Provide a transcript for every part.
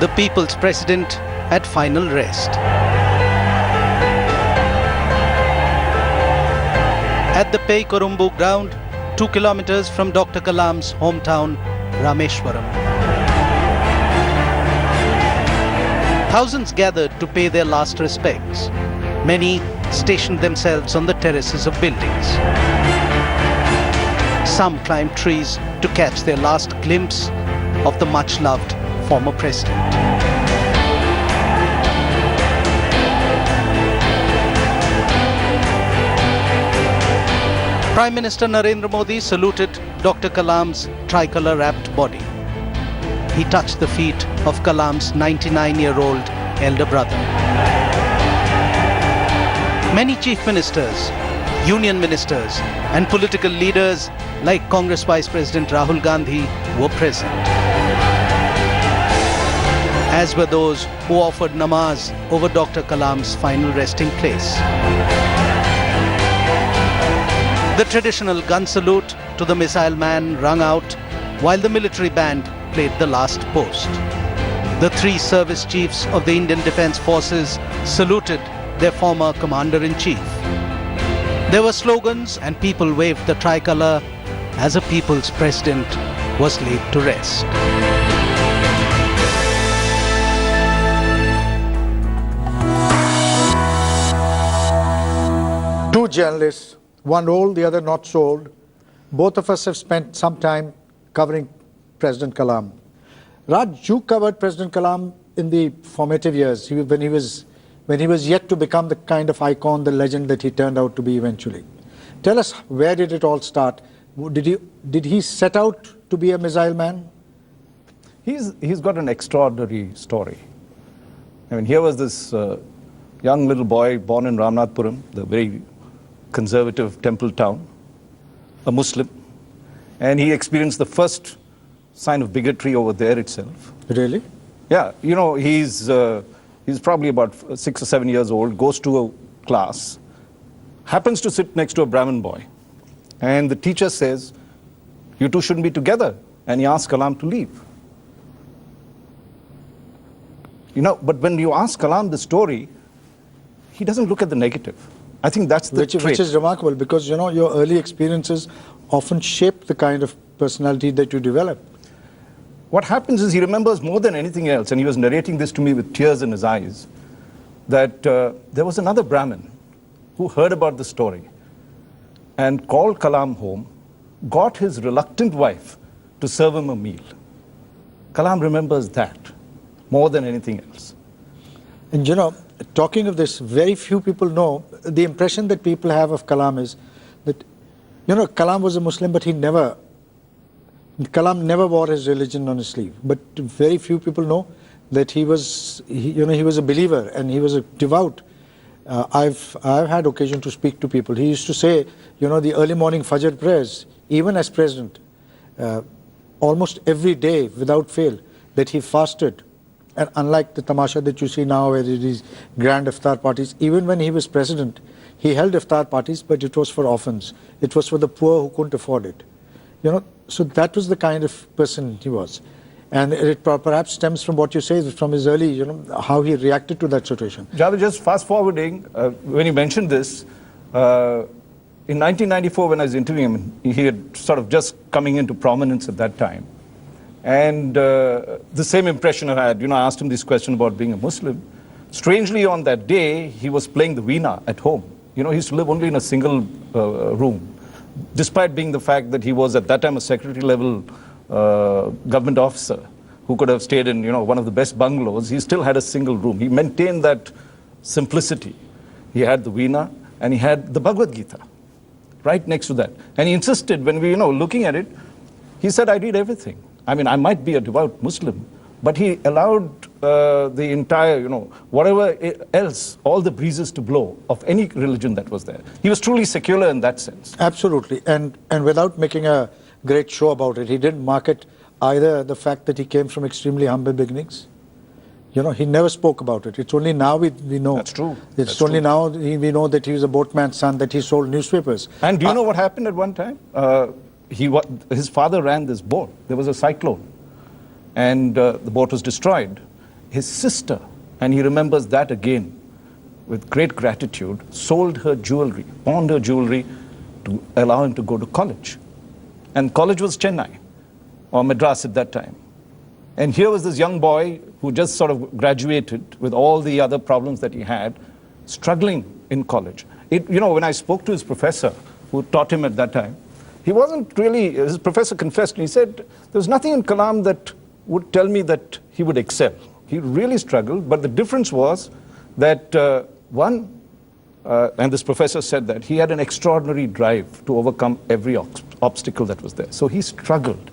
the people's president at final rest. At the Pei Korumbu ground, 2 kilometers from Dr. Kalam's hometown, Rameshwaram. Thousands gathered to pay their last respects. Many stationed themselves on the terraces of buildings. Some climbed trees to catch their last glimpse of the much-loved former president. Prime Minister Narendra Modi saluted Dr. Kalam's tricolour-wrapped body. He touched the feet of Kalam's 99-year-old elder brother. Many chief ministers, union ministers, and political leaders like Congress Vice President Rahul Gandhi were present, as were those who offered namaz over Dr. Kalam's final resting place. The traditional gun salute to the missile man rung out while the military band played the last post. The 3 service chiefs of the Indian Defence Forces saluted their former commander-in-chief. There were slogans and people waved the tricolour as a people's president was laid to rest. Two journalists, one old, the other not so old. Both of us have spent some time covering President Kalam. Raj, you covered President Kalam in the formative years, when he was yet to become the kind of icon, the legend that he turned out to be eventually. Tell us, where did it all start? Did he set out to be a missile man? He's got an extraordinary story. I mean, here was this young little boy born in Ramnathpuram, the very conservative temple town, a Muslim, and he experienced the first sign of bigotry over there itself. Really? Yeah, you know, he's probably about 6 or 7 years old, goes to a class, happens to sit next to a Brahmin boy, and the teacher says, "You two shouldn't be together," and he asks Kalam to leave. You know, but when you ask Kalam the story, he doesn't look at the negative. I think that's the trait. Which is remarkable, because, you know, your early experiences often shape the kind of personality that you develop. What happens is he remembers more than anything else, and he was narrating this to me with tears in his eyes, that there was another Brahmin who heard about the story and called Kalam home, got his reluctant wife to serve him a meal. Kalam remembers that more than anything else. And, you know, talking of this, very few people know, the impression that people have of Kalam is that, you know, Kalam was a Muslim, but Kalam never wore his religion on his sleeve. But very few people know that he was a believer and he was a devout. I've had occasion to speak to people. He used to say, you know, the early morning Fajr prayers, even as president, almost every day without fail, that he fasted. And unlike the tamasha that you see now, where it is grand iftar parties, even when he was president, he held iftar parties, but it was for orphans. It was for the poor who couldn't afford it. You know, so that was the kind of person he was. And it perhaps stems from what you say, from his early, you know, how he reacted to that situation. Javed, just fast forwarding, when you mentioned this, in 1994 when I was interviewing him, he had sort of just coming into prominence at that time. And the same impression I had, you know, I asked him this question about being a Muslim. Strangely, on that day, he was playing the veena at home. You know, he used to live only in a single room, despite being the fact that he was at that time a secretary-level government officer who could have stayed in, you know, one of the best bungalows. He still had a single room. He maintained that simplicity. He had the veena and he had the Bhagavad Gita right next to that. And he insisted, when we, you know, looking at it, he said, "I read everything. I mean, I might be a devout Muslim," but he allowed the entire, you know, whatever else, all the breezes to blow of any religion that was there. He was truly secular in that sense. Absolutely. And without making a great show about it, he didn't market either the fact that he came from extremely humble beginnings. You know, he never spoke about it. It's only now we know. That's true. It's only now we know that he was a boatman's son, that he sold newspapers. And do you know what happened at one time? His father ran this boat. There was a cyclone, and the boat was destroyed. his sister, and he remembers that again with great gratitude, sold her jewelry, pawned her jewelry to allow him to go to college. And college was Chennai, or Madras at that time. And here was this young boy who just sort of graduated with all the other problems that he had, struggling in college. When I spoke to his professor, who taught him at that time, he wasn't really, his professor confessed, and he said, there was nothing in Kalam that would tell me that he would excel. He really struggled, but the difference was that, and this professor said that, he had an extraordinary drive to overcome every obstacle that was there. So he struggled.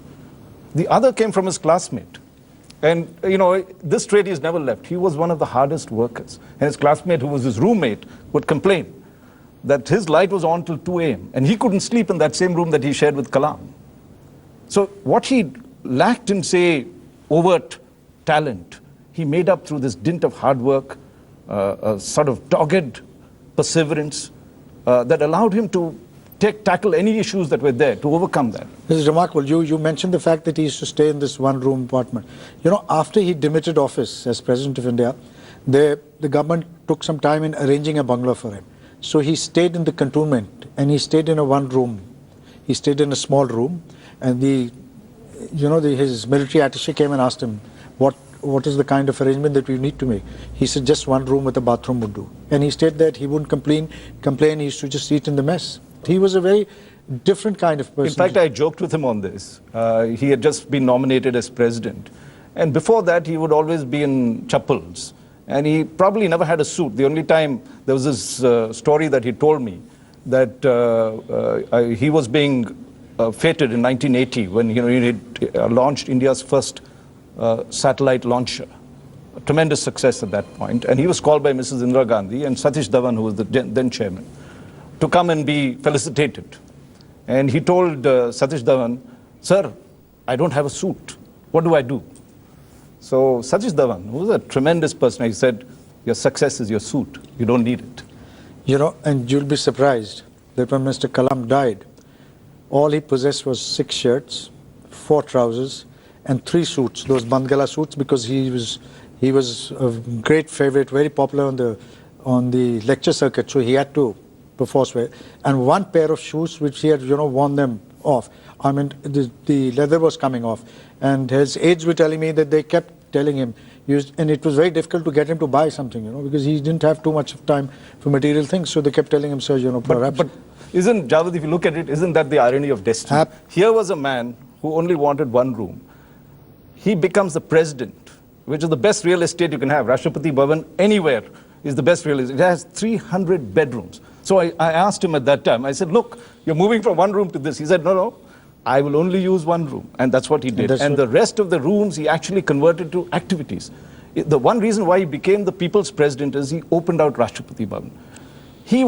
The other came from his classmate. And, this trait he's never left. He was one of the hardest workers. And his classmate, who was his roommate, would complain that his light was on till 2 a.m. And he couldn't sleep in that same room that he shared with Kalam. So what he lacked in, say, overt talent, he made up through this dint of hard work, a sort of dogged perseverance that allowed him to tackle any issues that were there, to overcome that. This is remarkable. You mentioned the fact that he used to stay in this one-room apartment. After he demitted office as President of India, the government took some time in arranging a bungalow for him. So he stayed in the cantonment, and he stayed in a one-room. He stayed in a small room, and his military attaché came and asked him, what is the kind of arrangement that we need to make? He said, just one room with a bathroom would do. And he stayed there. He wouldn't complain. He used to just eat in the mess. He was a very different kind of person. In fact, I joked with him on this. He had just been nominated as president. And before that, he would always be in chappals. And he probably never had a suit. The only time, there was this story that he told me, that he was being feted in 1980 when he had launched India's first satellite launcher. A tremendous success at that point. And he was called by Mrs. Indira Gandhi and Satish Dhawan, who was the then chairman, to come and be felicitated. And he told Satish Dhawan, sir, I don't have a suit. What do I do? So Satish Dhawan, who was a tremendous person, he said, your success is your suit. You don't need it. And you'll be surprised that when Mr. Kalam died, all he possessed was 6 shirts, 4 trousers, and 3 suits, those Bandgala suits, because he was a great favorite, very popular on the lecture circuit, so he had to perforce wear. And 1 pair of shoes which he had worn them off. I mean, the leather was coming off, and his aides were telling me that they kept telling him, and it was very difficult to get him to buy something, because he didn't have too much of time for material things, so they kept telling him, sir, perhaps. But isn't, Javed, if you look at it, isn't that the irony of destiny? Here was a man who only wanted 1 room. He becomes the president, which is the best real estate you can have. Rashtrapati Bhavan anywhere is the best real estate. It has 300 bedrooms. So I asked him at that time, I said, look, you're moving from 1 room to this. He said, no, I will only use 1 room. And that's what he did. And the rest of the rooms he actually converted to activities. The one reason why he became the people's president is he opened out Rashtrapati Bhavan. He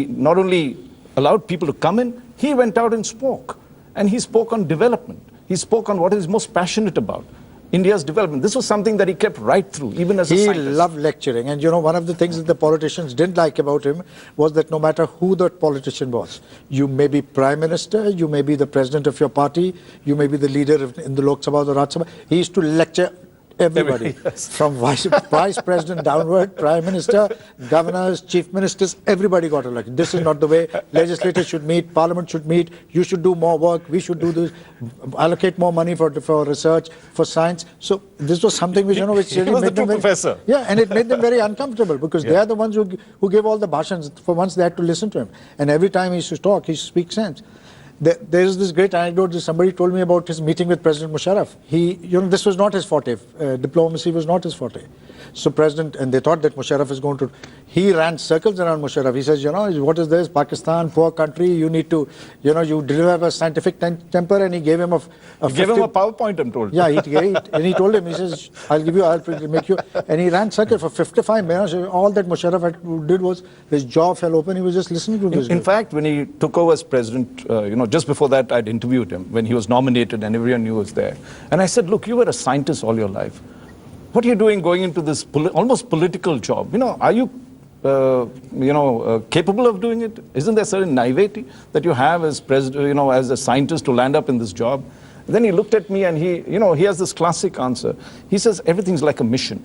not only allowed people to come in, he went out and spoke. And he spoke on development. He spoke on what he's most passionate about, India's development. This was something that he kept right through, even as a scientist. He loved lecturing. And one of the things that the politicians didn't like about him was that no matter who that politician was, you may be prime minister, you may be the president of your party, you may be the leader in the Lok Sabha or the Raj Sabha, he used to lecture everybody, yes. From vice president downward, prime minister, governors, chief ministers, everybody got elected. This is not the way legislators should meet, parliament should meet, you should do more work, we should do this, allocate more money for research, for science. So this was something which, which really made them professor. Yeah, and it made them very uncomfortable, because they are the ones who gave all the bhashans. For once they had to listen to him. And every time he used to talk, he used to speak sense. There is this great anecdote that somebody told me about his meeting with President Musharraf. This was not his forte. Diplomacy was not his forte. So and they thought that Musharraf is going to, he ran circles around Musharraf. He says, what is this? Pakistan, poor country, you need to, you have a scientific temper, and he gave him gave him a PowerPoint, I'm told. Yeah, and he told him, he says, I'll make you, and he ran circles for 55 minutes. All that Musharraf did was, his jaw fell open, he was just listening to this. In fact, when he took over as president, just before that, I'd interviewed him when he was nominated and everyone knew he was there. And I said, look, you were a scientist all your life. What are you doing going into this almost political job? Are you, capable of doing it? Isn't there certain naivety that you have as president, as a scientist to land up in this job? Then he looked at me and he has this classic answer. He says, everything's like a mission.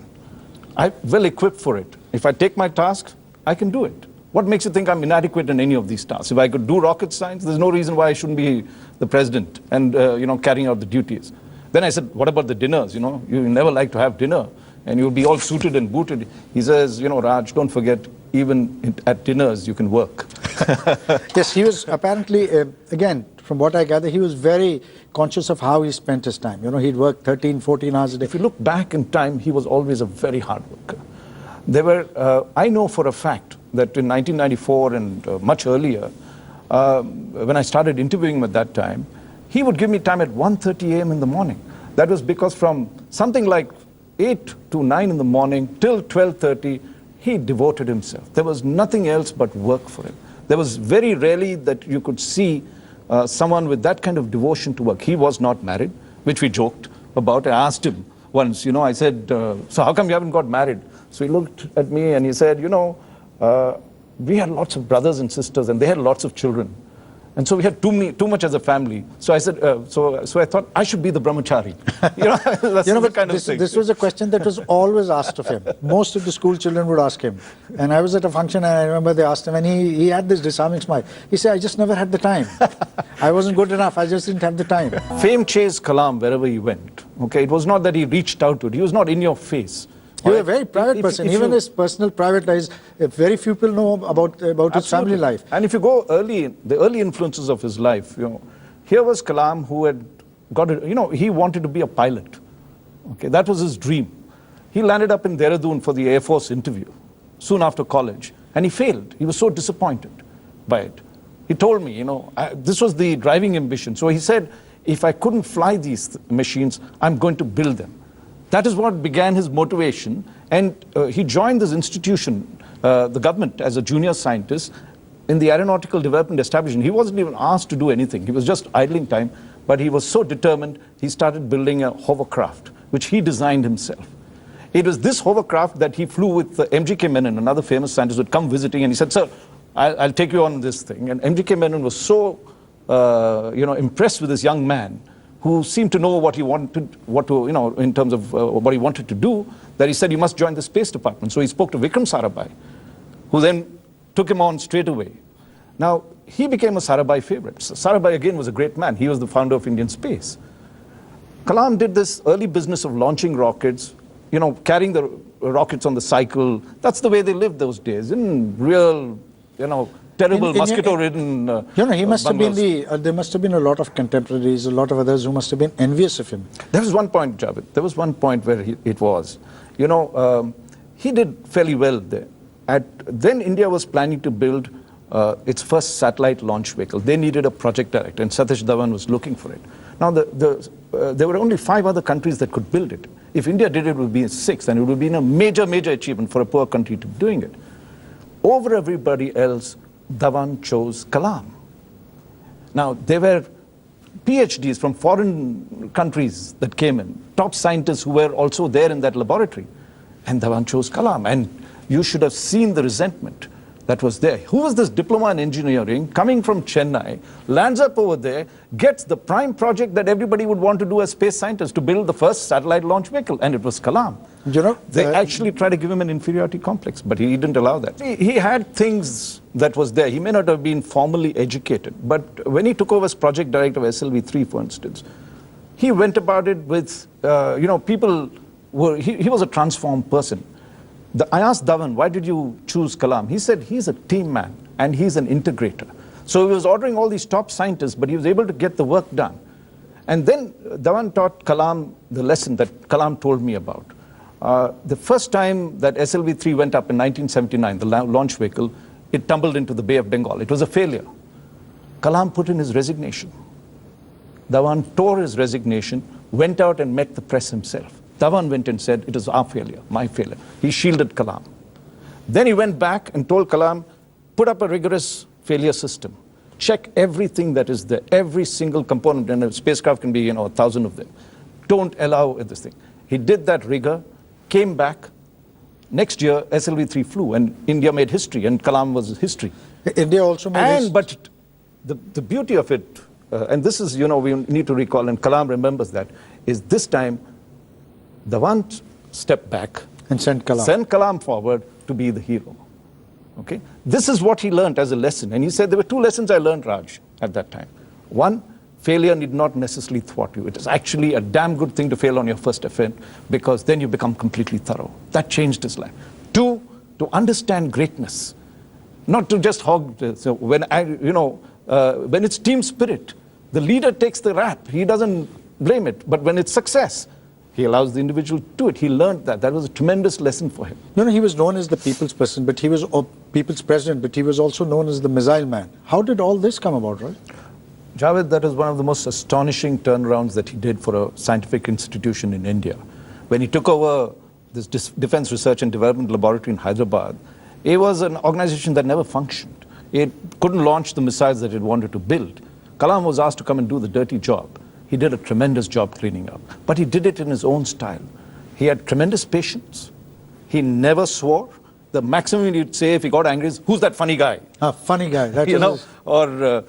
I'm well equipped for it. If I take my task, I can do it. What makes you think I'm inadequate in any of these tasks? If I could do rocket science, there's no reason why I shouldn't be the president and, carrying out the duties. Then I said, what about the dinners? You never like to have dinner and you'll be all suited and booted. He says, Raj, don't forget, even at dinners, you can work. Yes, he was apparently, again, from what I gather, he was very conscious of how he spent his time. He'd work 13, 14 hours a day. If you look back in time, he was always a very hard worker. I know for a fact that in 1994 and much earlier, when I started interviewing him at that time, he would give me time at 1:30 a.m. in the morning. That was because from something like 8 to 9 in the morning till 12:30, he devoted himself. There was nothing else but work for him. There was very rarely that you could see someone with that kind of devotion to work. He was not married, which we joked about. I asked him once, I said, so how come you haven't got married? So he looked at me and he said, we had lots of brothers and sisters and they had lots of children. And so we had too much as a family. So I said, so I thought I should be the brahmachari. That's the kind of thing. This was a question that was always asked of him. Most of the school children would ask him. And I was at a function and I remember they asked him and he had this disarming smile. He said, I just never had the time. I wasn't good enough. I just didn't have the time. Fame chased Kalam wherever he went. Okay, it was not that he reached out to it. He was not in your face. He was a very private person. Even his personal private life, very few people know about his family life. And if you go the early influences of his life, here was Kalam who had got it, he wanted to be a pilot. Okay, that was his dream. He landed up in Dehradun for the Air Force interview soon after college, and he failed. He was so disappointed by it. He told me, this was the driving ambition. So he said, if I couldn't fly these machines, I'm going to build them. That is what began his motivation, and he joined this institution, the government, as a junior scientist in the aeronautical development establishment. He wasn't even asked to do anything. He was just idling time, but he was so determined, he started building a hovercraft, which he designed himself. It was this hovercraft that he flew with M.G.K. Menon, another famous scientist, would come visiting, and he said, sir, I'll take you on this thing. And M.G.K. Menon was so, impressed with this young man, who seemed to know what he wanted, in terms of what he wanted to do, that he said, you must join the Space Department. So he spoke to Vikram Sarabhai, who then took him on straight away. Now, he became a Sarabhai favorite. Sarabhai, again, was a great man. He was the founder of Indian Space. Kalam did this early business of launching rockets, carrying the rockets on the cycle. That's the way they lived those days, in real, terrible mosquito-ridden he must have been there must have been a lot of contemporaries, a lot of others who must have been envious of him. There was one point, Javed. There was one point where it was. He did fairly well there. Then India was planning to build its first satellite launch vehicle. They needed a project director, and Satish Dhawan was looking for it. Now, there were only 5 other countries that could build it. If India did it, it would be 6th, and it would have been a major, major achievement for a poor country to be doing it. Over everybody else, Dhawan chose Kalam. Now, there were PhDs from foreign countries that came in, top scientists who were also there in that laboratory. And Dhawan chose Kalam. And you should have seen the resentment that was there. Who was this diploma in engineering coming from Chennai, lands up over there, gets the prime project that everybody would want to do as space scientists, to build the first satellite launch vehicle, and it was Kalam. They actually tried to give him an inferiority complex, but he didn't allow that. He had things that was there. He may not have been formally educated, but when he took over as project director of SLV-3, for instance, he went about it with, people were, he was a transformed person. I asked Dhawan, why did you choose Kalam? He said he's a team man and he's an integrator. So he was ordering all these top scientists, but he was able to get the work done. And then Dhawan taught Kalam the lesson that Kalam told me about. The first time that SLV-3 went up in 1979, the launch vehicle, it tumbled into the Bay of Bengal. It was a failure. Kalam put in his resignation. Dhawan tore his resignation, went out and met the press himself. Dhawan went and said, it is our failure, my failure. He shielded Kalam. Then he went back and told Kalam, put up a rigorous failure system. Check everything that is there, every single component, and a spacecraft can be, 1,000 of them. Don't allow this thing. He did that rigor, came back. Next year, SLV-3 flew, and India made history, and Kalam was history. India also made history. But the beauty of it, and this is, we need to recall, and Kalam remembers that, is this time, Dhawan stepped back And sent Kalam. Sent Kalam forward to be the hero. Okay? This is what he learned as a lesson. And he said there were two lessons I learned, Raj, at that time. One, failure need not necessarily thwart you. It is actually a damn good thing to fail on your first attempt, because then you become completely thorough. That changed his life. Two, to understand greatness. Not to just hog. So when when it's team spirit, the leader takes the rap. He doesn't blame it. But when it's success, he allows the individual to do it. He learned that. That was a tremendous lesson for him. He was known as the people's person, but he was people's president, but he was also known as the missile man. How did all this come about, right? Javed, that is one of the most astonishing turnarounds that he did for a scientific institution in India. When he took over this Defense Research and Development Laboratory in Hyderabad, it was an organization that never functioned. It couldn't launch the missiles that it wanted to build. Kalam was asked to come and do the dirty job. He did a tremendous job cleaning up, but he did it in his own style. He had tremendous patience. He never swore. The maximum he'd say if he got angry is, "Who's that funny guy?" Funny guy. That Or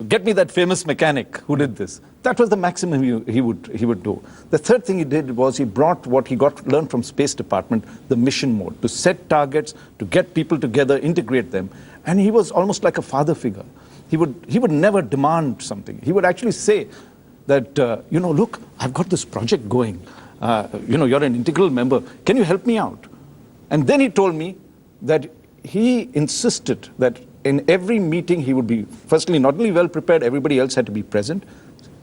"Get me that famous mechanic who did this." That was the maximum he would do. The third thing he did was he brought what he learned from Space Department, the mission mode, to set targets, to get people together, integrate them, and he was almost like a father figure. He would never demand something. He would actually say that, look, I've got this project going. You're an integral member. Can you help me out? And then he told me that he insisted that in every meeting he would be, firstly, not only well prepared, everybody else had to be present.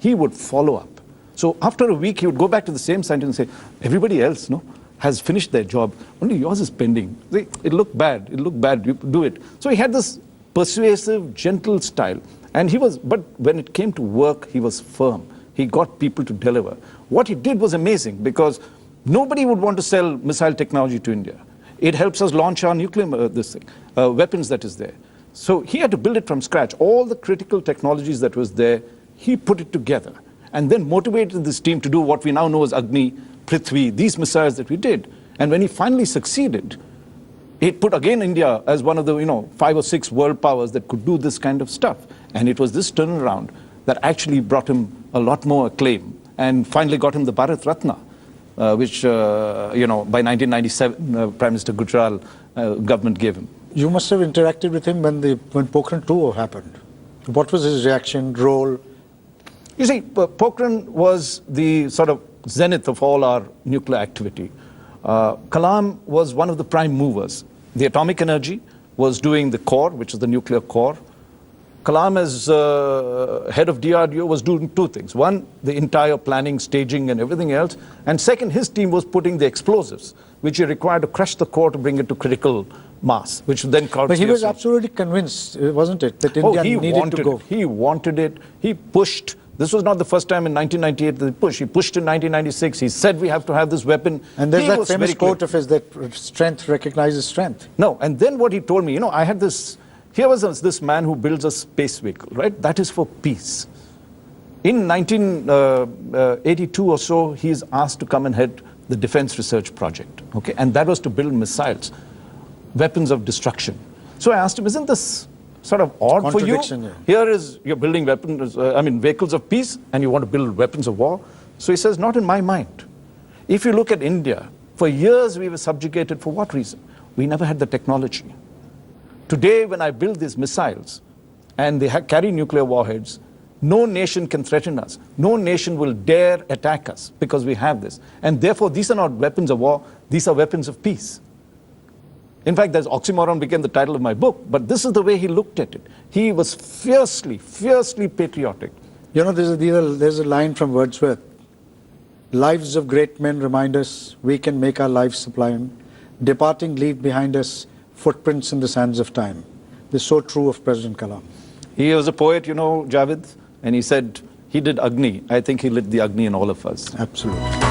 He would follow up. So after a week, he would go back to the same scientist and say, everybody else has finished their job. Only yours is pending. See, it looked bad. It looked bad. You do it. So he had this persuasive, gentle style. But when it came to work, he was firm. He got people to deliver. What he did was amazing, because nobody would want to sell missile technology to India. It helps us launch our nuclear weapons that is there. So he had to build it from scratch. All the critical technologies that was there, he put it together and then motivated this team to do what we now know as Agni, Prithvi, these missiles that we did. And when he finally succeeded, it put again India as one of the 5 or 6 world powers that could do this kind of stuff. And it was this turnaround that actually brought him a lot more acclaim and finally got him the Bharat Ratna, which by 1997 Prime Minister Gujral government gave him. You must have interacted with him when Pokhran 2 happened. What was his reaction, role? You see, Pokhran was the sort of zenith of all our nuclear activity. Kalam was one of the prime movers. The atomic energy was doing the core, which is the nuclear core. Kalam, as head of DRDO, was doing two things. One, the entire planning, staging, and everything else. And second, his team was putting the explosives, which he required to crush the core to bring it to critical mass, which then caused. But he was absolutely convinced, wasn't it, that India needed to go? He wanted it. He pushed. This was not the first time in 1998 that he pushed. He pushed in 1996. He said we have to have this weapon. And there's that famous quote of his that strength recognizes strength. No, and then what he told me, I had this. Here was this man who builds a space vehicle, right? That is for peace. In 1982 or so, he is asked to come and head the Defense Research Project, okay? And that was to build missiles, weapons of destruction. So I asked him, isn't this sort of odd for you? Yeah. Here is, you're building weapons, vehicles of peace, and you want to build weapons of war? So he says, not in my mind. If you look at India, for years we were subjugated for what reason? We never had the technology. Today, when I build these missiles, and they carry nuclear warheads, no nation can threaten us. No nation will dare attack us because we have this. And therefore, these are not weapons of war, these are weapons of peace. In fact, there's oxymoron became the title of my book, but this is the way he looked at it. He was fiercely, fiercely patriotic. There's a line from Wordsworth. Lives of great men remind us we can make our lives sublime. Departing leave behind us footprints in the sands of time. This is so true of President Kalam. He was a poet, Javed, and he said he did Agni. I think he lit the Agni in all of us. Absolutely.